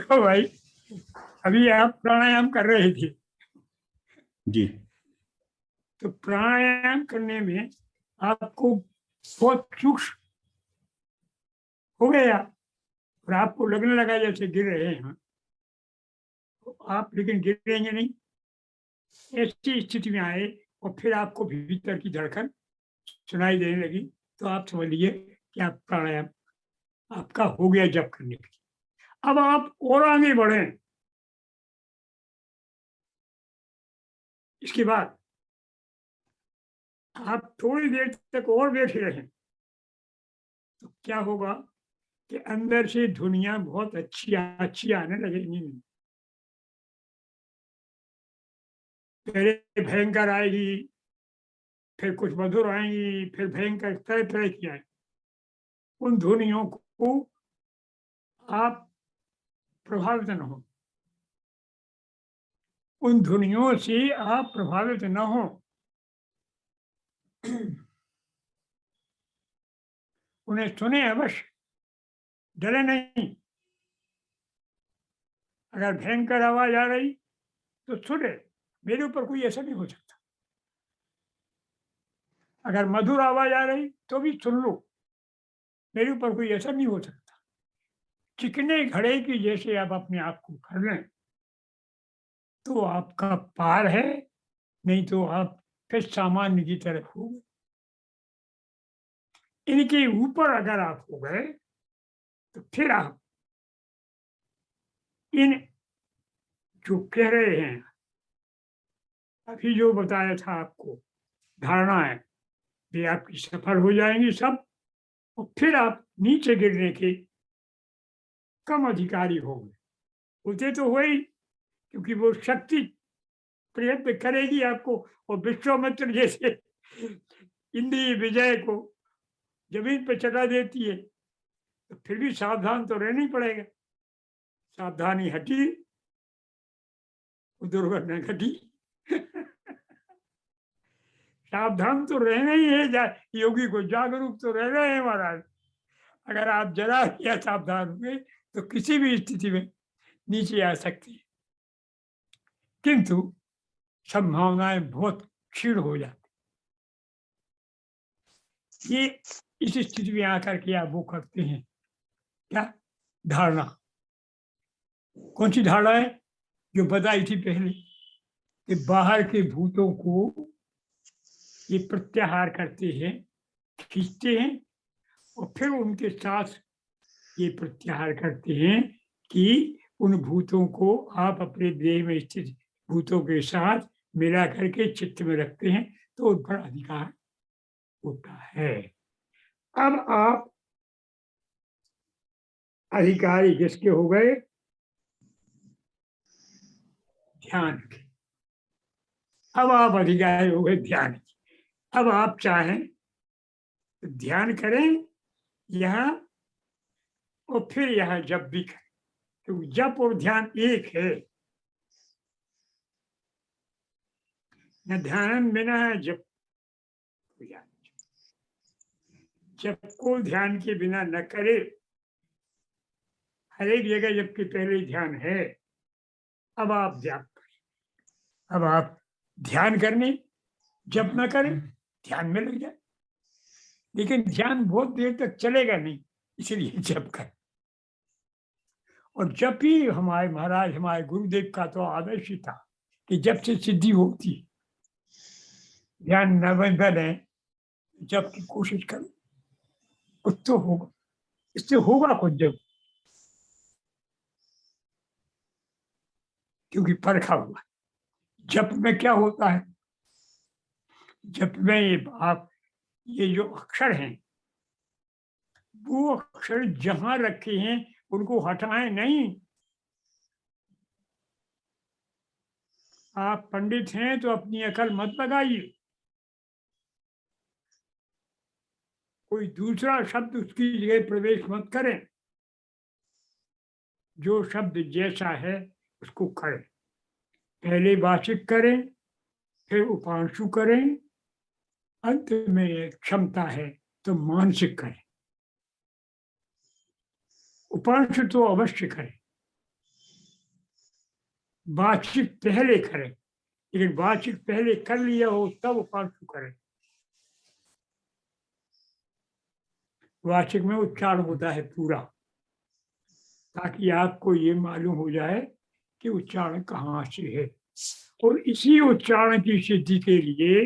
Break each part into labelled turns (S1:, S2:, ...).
S1: देखो भाई, अभी आप प्राणायाम कर रहे थे,
S2: जी
S1: तो प्राणायाम करने में आपको बहुत सूक्ष्म हो गया और आपको लगने लगा जैसे गिर रहे हैं, तो आप लेकिन गिरेंगे नहीं। ऐसी स्थिति में आए और फिर आपको भीतर की धड़कन सुनाई देने लगी, तो आप समझ लीजिए कि आप प्राणायाम आपका हो गया जप करने के लिए। अब आप और आगे बढ़े। इसके बाद आप थोड़ी देर तक और बैठे रहें, तो क्या होगा कि अंदर से धुनिया बहुत अच्छी अच्छी आने लगेंगी। पहले भयंकर आएगी, फिर कुछ मधुर आएंगी, फिर भयंकर तरह तरह की आएंगी। उन ध्वनियों को आप प्रभावित न हो, उन ध्वनियों से आप प्रभावित न हो। उन्हें सुने अवश्य, डरे नहीं। अगर भयंकर आवाज आ रही तो सुने, मेरे ऊपर कोई असर नहीं हो सकता। अगर मधुर आवाज आ रही तो भी सुन लो, मेरे ऊपर कोई असर नहीं हो सकता। चिकने घड़े की जैसे आप अपने आप को कर लें, तो आपका पार है, नहीं तो आप फिर सामान्य की तरफ हो गए। इनके ऊपर अगर आप हो गए तो फिर आप इन जो कह रहे हैं, अभी जो बताया था आपको धारणा है, ये आपकी सफल हो जाएंगी सब, और फिर आप नीचे गिरने के कम अधिकारी हो गए। होते तो हो ही, क्योंकि वो शक्ति प्रयत्न करेगी आपको, और विश्वामित्र जैसे इंद्रिय विजय को जमीन पर चढ़ा देती है, तो फिर भी सावधान तो रहना ही पड़ेगा। सावधानी हटी, दुर्घटना घटी। सावधान तो रहना ही है, योगी को जागरूक तो रहना है महाराज। अगर आप जरा भी असावधान हुए तो किसी भी स्थिति में नीचे आ सकती है, किंतु संभावनाएं बहुत क्षीण हो जाती। ये इस स्थिति में आकर के आप वो करते हैं क्या, धारणा। कौन सी धारणा है? जो बताई थी पहले कि बाहर के भूतों को ये प्रत्याहार करते हैं, खींचते हैं, और फिर उनके साथ ये प्रत्याहार करते हैं कि उन भूतों को आप अपने देह में स्थित भूतों के साथ मिला करके चित्त में रखते हैं, तो उन पर अधिकार होता है। अब आप अधिकारी किसके हो गए? ध्यान के। अब आप अधिकारी हो गए ध्यान के। अब आप चाहें तो ध्यान करें यहाँ, और फिर यहाँ जप भी करें, क्योंकि जप और ध्यान एक है। न ध्यान बिना है जप, जप को ध्यान के बिना न करे। हर एक जगह जब के पहले ध्यान है। अब आप जप करें, अब आप ध्यान करने जप न करें, ध्यान में लग जाए। लेकिन ध्यान बहुत देर तक चलेगा नहीं, इसलिए जप करें। और जब भी हमारे महाराज, हमारे गुरुदेव का तो आदर्श ही था कि जब से सिद्धि होती, ध्यान न बने, जब की कोशिश करो, कुछ तो होगा, इससे होगा कुछ जब, क्योंकि परखा हुआ। जप में क्या होता है? जप में ये जो अक्षर हैं, वो अक्षर जहां रखे हैं उनको हटाएं नहीं। आप पंडित हैं तो अपनी अकल मत लगाइए, कोई दूसरा शब्द उसकी जगह प्रवेश मत करें। जो शब्द जैसा है उसको करें। पहले वाचिक करें, फिर उपांशु करें, अंत में क्षमता है तो मानसिक करें। उपांशु तो अवश्य करें, वाचिक पहले करें, लेकिन वाचिक पहले कर लिया हो तब उपांशु करें। वाचिक में उच्चारण होता है पूरा, ताकि आपको ये मालूम हो जाए कि उच्चारण कहाँ से है। और इसी उच्चारण की सिद्धि के लिए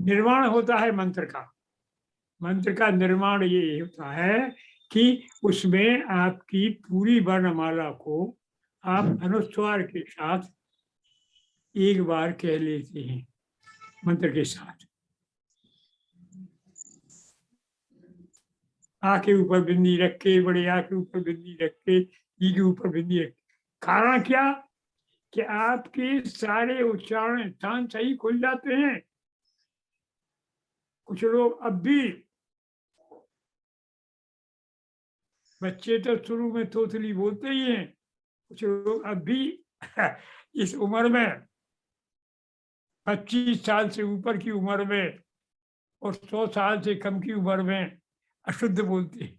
S1: निर्माण होता है मंत्र का। मंत्र का निर्माण ये होता है कि उसमें आपकी पूरी वर्णमाला को आप अनुस्वार के साथ एक बार कह लेते हैं मंत्र के साथ। आ के ऊपर बिंदी रख के, बड़े आ के ऊपर बिंदी रख के, ई के ऊपर बिंदी रख के। कारण क्या कि आपके सारे उच्चारण स्थान सही खुल जाते हैं। कुछ लोग अब भी, बच्चे तो शुरू में तोतली बोलते ही हैं, कुछ लोग अब भी इस उम्र में 25 साल से ऊपर की उम्र में और 100 साल से कम की उम्र में अशुद्ध बोलते हैं।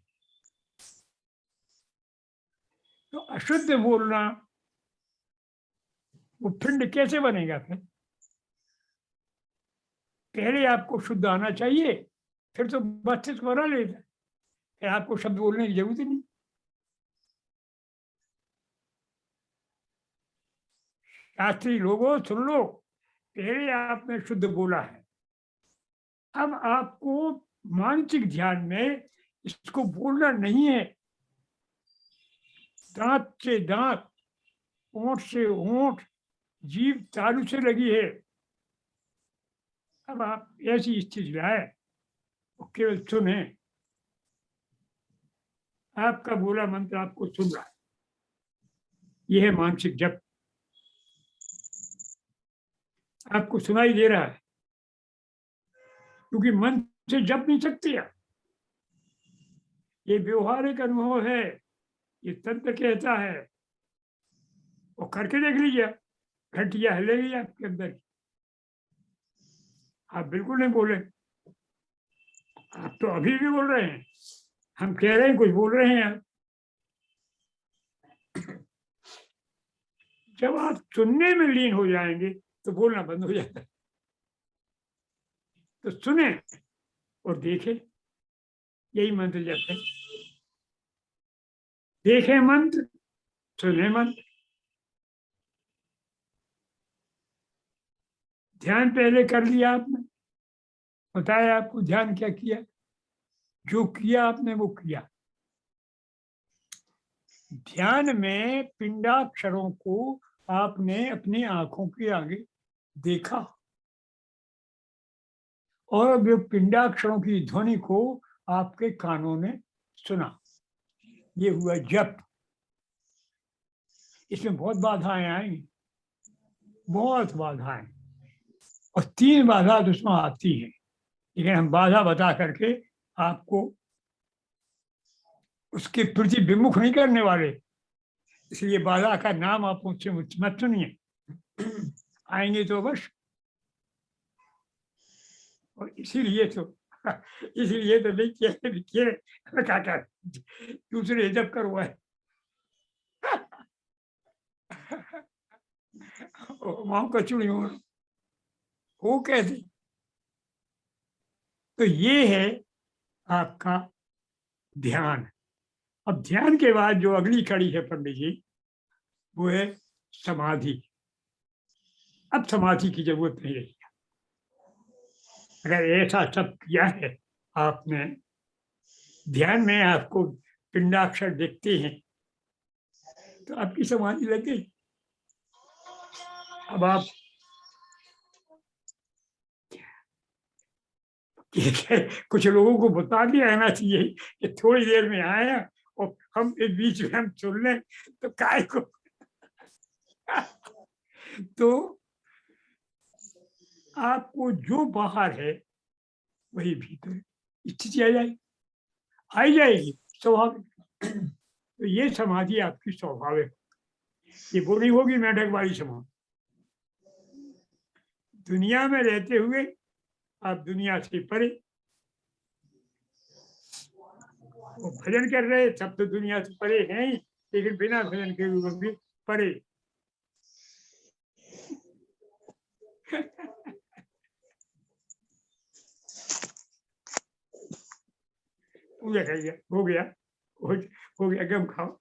S1: तो अशुद्ध बोलना, वो पिंड कैसे बनेगा? पहले आपको शुद्ध आना चाहिए, फिर तो मस्तिष्क बना लेता है, फिर आपको शब्द बोलने की जरूरत ही नहीं। शास्त्री लोगों सुन लो, पहले आपने शुद्ध बोला है, अब आपको मानसिक ध्यान में इसको बोलना नहीं है। दांत से दांत, ओंठ से ओंठ, जीभ तालू से लगी है। अब आप ऐसी स्थिति लाए, वो केवल सुने, आपका बोला मंत्र आपको सुन रहा है। यह है मानसिक जप, आपको सुनाई दे रहा है, क्योंकि मन से जप नहीं सकते आप। ये व्यवहारिक अनुभव है, ये तंत्र कहता है। वो करके देख लीजिए, घंटिया हिलेगी आपके अंदर। आप बिल्कुल नहीं बोले, आप तो अभी भी बोल रहे हैं। हम कह रहे हैं कुछ बोल रहे हैं आप। जब आप सुनने में लीन हो जाएंगे तो बोलना बंद हो जाता है। तो सुने और देखें, यही मंत्र जप है। देखें मंत्र, सुने मंत्र। ध्यान पहले कर लिया आपने, बताया आपको ध्यान क्या किया, जो किया आपने वो किया। ध्यान में पिंडाक्षरों को आपने अपनी आंखों के आगे देखा, और वो पिंडाक्षरों की ध्वनि को आपके कानों ने सुना। ये हुआ जप। इसमें बहुत बाधाएं आएंगी, बहुत बाधाएं, और 3 बाधा तो उसमें आती हैं, लेकिन हम बाधा बता करके आपको उसके प्रति विमुख नहीं करने वाले, इसलिए बाधा का नाम आप मुझसे मत सुनिए। आएंगे तो अवश्य। और इसीलिए तो नहीं किए क्या दूसरे जब करवाए। वहां कचुड़ी हो कैसे? तो ये है आपका ध्यान। अब ध्यान के बाद जो अगली कड़ी है पंडित जी, वो है समाधि। अब समाधि की जरूरत नहीं रही। अगर ऐसा सब किया है आपने, ध्यान में आपको पिंडाक्षर दिखते हैं, तो आपकी समाधि लग गई। अब आप कुछ लोगों को बता के आना चाहिए कि थोड़ी देर में आया और हम इस बीच में हम सुन लें तो काय को। तो आपको जो बाहर है वही भीतर स्थिति आ जाएगी स्वाभाविक। तो ये समाधि आपकी स्वाभाविक, ये वो नहीं होगी मेढक वाली समाधि। दुनिया में रहते हुए आप दुनिया से परे, वो भजन कर रहे सब तो दुनिया से परे हैं ही, लेकिन बिना भजन के भी परे। पूजा करिए, हो गया, हो गया, गम खाओ।